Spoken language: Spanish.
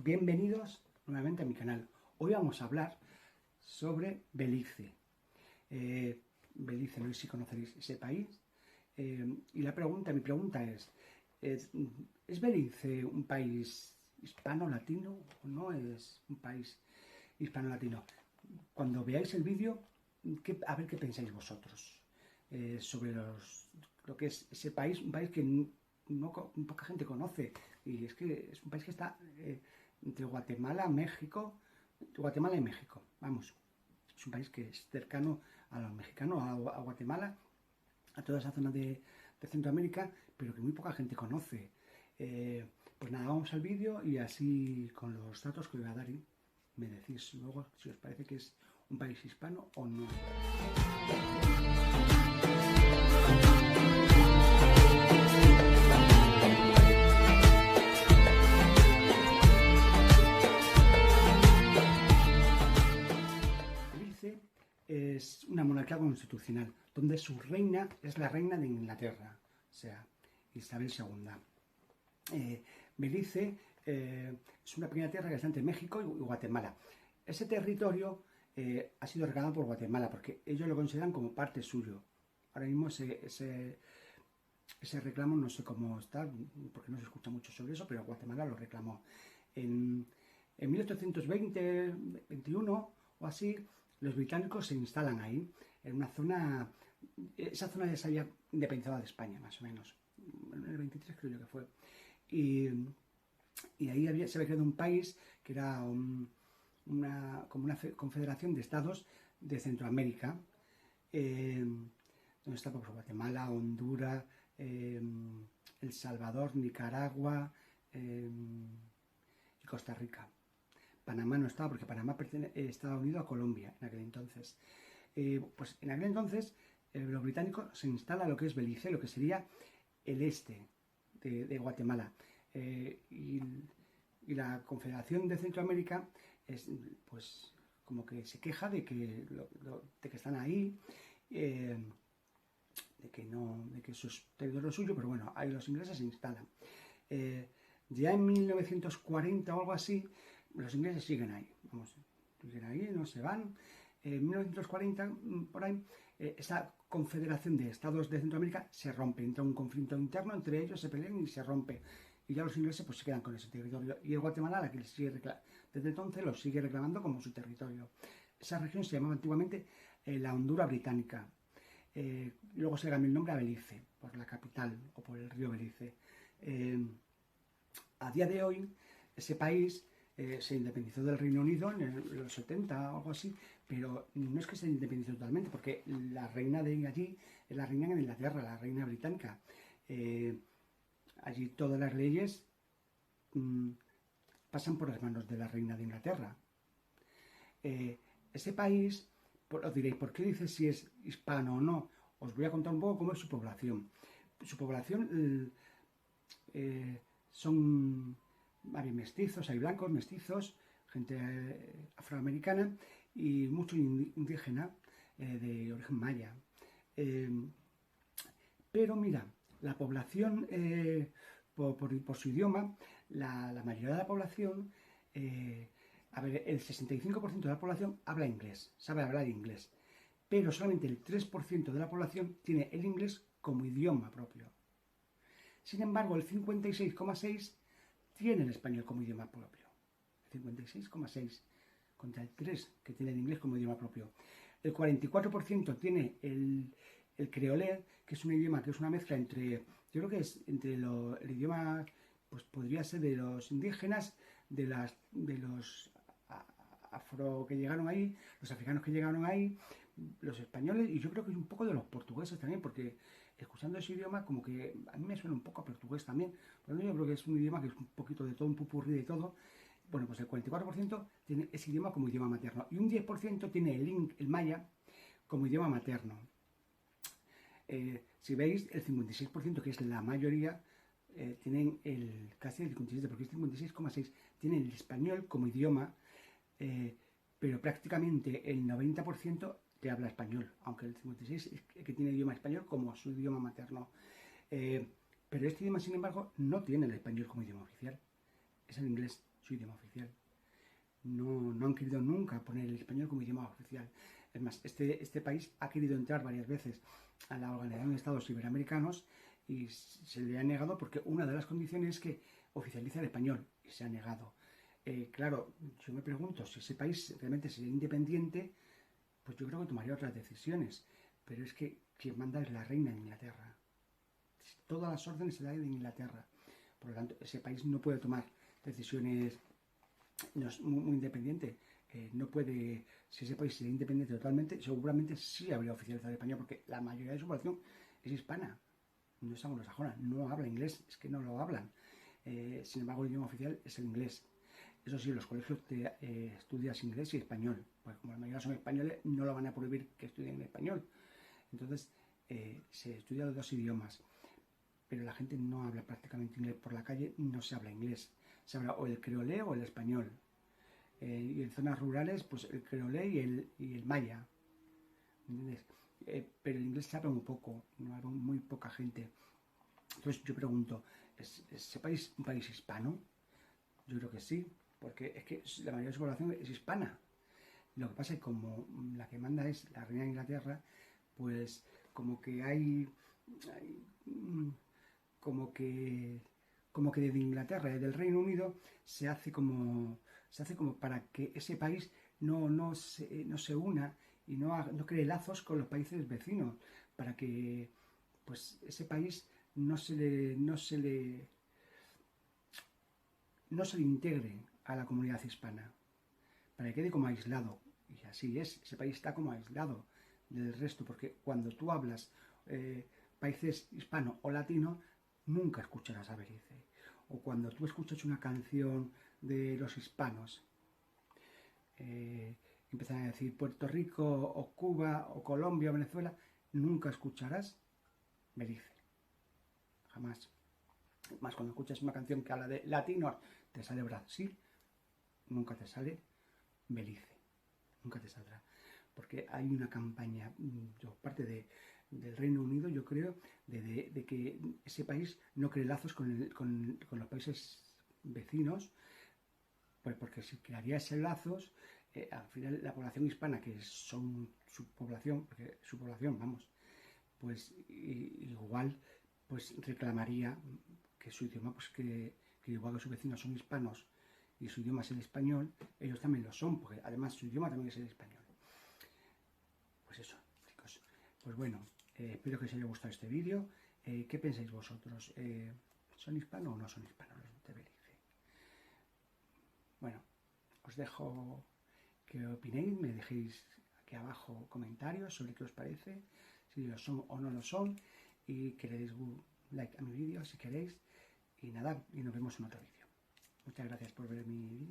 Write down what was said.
Bienvenidos nuevamente a mi canal. Hoy vamos a hablar sobre Belice. Belice, no sé si conoceréis ese país. Y mi pregunta ¿es Belice un país hispano-latino o no es un país hispano-latino? Cuando veáis el vídeo, a ver qué pensáis vosotros sobre lo que es ese país, un país que poca gente conoce. Y es que es un país que está entre Guatemala y México, vamos. Es un país que es cercano a los mexicanos, a Guatemala, a toda esa zona de Centroamérica, pero que muy poca gente conoce. Pues nada, vamos al vídeo y así con los datos que voy a dar me decís luego si os parece que es un país hispano o no. Belice es una monarquía constitucional, donde su reina es la reina de Inglaterra, o sea, Isabel II. Belice es una pequeña tierra que está entre México y Guatemala. Ese territorio ha sido reclamado por Guatemala porque ellos lo consideran como parte suyo. Ahora mismo ese reclamo no sé cómo está, porque no se escucha mucho sobre eso, pero Guatemala lo reclamó. En 1820-21 o así, los británicos se instalan ahí, en una zona. Esa zona ya se había independizado de España, más o menos. En el 23 creo yo que fue. Y ahí se había creado un país que era como una confederación de estados de Centroamérica, donde está pues, Guatemala, Honduras, El Salvador, Nicaragua y Costa Rica. Panamá no estaba porque Panamá estaba unido a Colombia en aquel entonces. Pues en aquel entonces los británicos se instalan lo que es Belice, lo que sería el este de Guatemala. Y la Confederación de Centroamérica pues como que se queja de que están ahí, de que eso es territorio suyo, pero bueno, ahí los ingleses se instalan. Ya en 1940 o algo así, los ingleses siguen ahí, no se van. En 1940, por ahí, esta confederación de estados de Centroamérica se rompe, entra un conflicto interno entre ellos, se pelean y se rompe. Y ya los ingleses pues se quedan con ese territorio. Y el Guatemala, la que desde entonces lo sigue reclamando como su territorio. Esa región se llamaba antiguamente la Honduras Británica. Luego se le cambió el nombre a Belice, por la capital o por el río Belice. A día de hoy, ese país se independizó del Reino Unido en los 70 o algo así, pero no es que se independizó totalmente, porque la reina de allí es la reina de Inglaterra, la reina británica. Allí todas las leyes pasan por las manos de la reina de Inglaterra. Ese país, os diréis, ¿por qué dices si es hispano o no? Os voy a contar un poco cómo es su población. Su población son mestizos, hay blancos, mestizos, gente afroamericana y mucho indígena de origen maya. Pero mira, la población, por su idioma, la mayoría de la población, el 65% de la población habla inglés, sabe hablar inglés, pero solamente el 3% de la población tiene el inglés como idioma propio. Sin embargo, el 56,6% tiene el español como idioma propio. El 56,6% contra el 3% que tiene el inglés como idioma propio. El 44% tiene el creolé, que es un idioma que es una mezcla entre, yo creo que es entre el idioma, pues podría ser de los indígenas, de los afro que llegaron ahí, los africanos que llegaron ahí, los españoles, y yo creo que es un poco de los portugueses también, porque escuchando ese idioma como que a mí me suena un poco a portugués también, pero yo creo que es un idioma que es un poquito de todo, un pupurrí de todo. Bueno, pues el 44% tiene ese idioma como idioma materno y un 10% tiene el maya como idioma materno. Si veis, el 56%, que es la mayoría, tienen casi el 57%, porque es 56,6%, tienen el español como idioma, pero prácticamente el 90% te habla español, aunque el 56% es que tiene idioma español como su idioma materno. Pero este idioma, sin embargo, no tiene el español como idioma oficial, es el inglés. su idioma oficial. No han querido nunca poner el español como idioma oficial. Es más, este país ha querido entrar varias veces a la Organización de Estados Iberoamericanos y se le ha negado porque una de las condiciones es que oficializa el español y se ha negado. Claro, yo me pregunto si ese país realmente sería independiente, pues yo creo que tomaría otras decisiones. Pero es que quien manda es la reina de Inglaterra. Todas las órdenes se dan de Inglaterra. Por lo tanto, ese país no puede tomar decisiones, no es muy independiente. No puede, si ese país sería independiente totalmente, seguramente sí habría oficializado el español, porque la mayoría de su población es hispana, no es anglosajona, no habla inglés, es que no lo hablan. Sin embargo, el idioma oficial es el inglés. Eso sí, los colegios estudias inglés y español, pues como la mayoría son españoles, no lo van a prohibir que estudien español. Entonces, se estudia los dos idiomas, pero la gente no habla prácticamente inglés por la calle, no se habla inglés. Se habla o el creolé o el español. Y en zonas rurales, pues el creolé y el maya. ¿Entiendes? Pero el inglés se habla muy poco, no habla muy poca gente. Entonces yo pregunto, ¿es ese país un país hispano? Yo creo que sí, porque es que la mayoría de su población es hispana. Lo que pasa es que como la que manda es la reina de Inglaterra, pues como que hay como que desde Inglaterra y del Reino Unido se hace como para que ese país no se una y no cree lazos con los países vecinos, para que pues ese país no se le integre a la comunidad hispana, para que quede como aislado. Y así es, ese país está como aislado del resto, porque cuando tú hablas países hispano o latino, nunca escucharás a Belice. O cuando tú escuchas una canción de los hispanos, empiezan a decir Puerto Rico o Cuba o Colombia o Venezuela, nunca escucharás Belice. Jamás. Más cuando escuchas una canción que habla de latinos, te sale Brasil, nunca te sale Belice. Nunca te saldrá. Porque hay una campaña por parte del Reino Unido, yo creo, de que ese país no cree lazos con los países vecinos, pues porque si crearía lazos, al final la población hispana, que son su población, porque su población, vamos, pues igual pues reclamaría que su idioma, pues que igual que sus vecinos son hispanos y su idioma es el español, ellos también lo son, porque además su idioma también es el español. Pues eso, chicos. Pues bueno, espero que os haya gustado este vídeo. ¿Qué pensáis vosotros? ¿Son hispanos o no son hispanos los de Belice? Bueno, os dejo que opinéis, me dejéis aquí abajo comentarios sobre qué os parece, si lo son o no lo son, y que le deis un like a mi vídeo si queréis. Y nada, y nos vemos en otro vídeo. Muchas gracias por ver mi vídeo.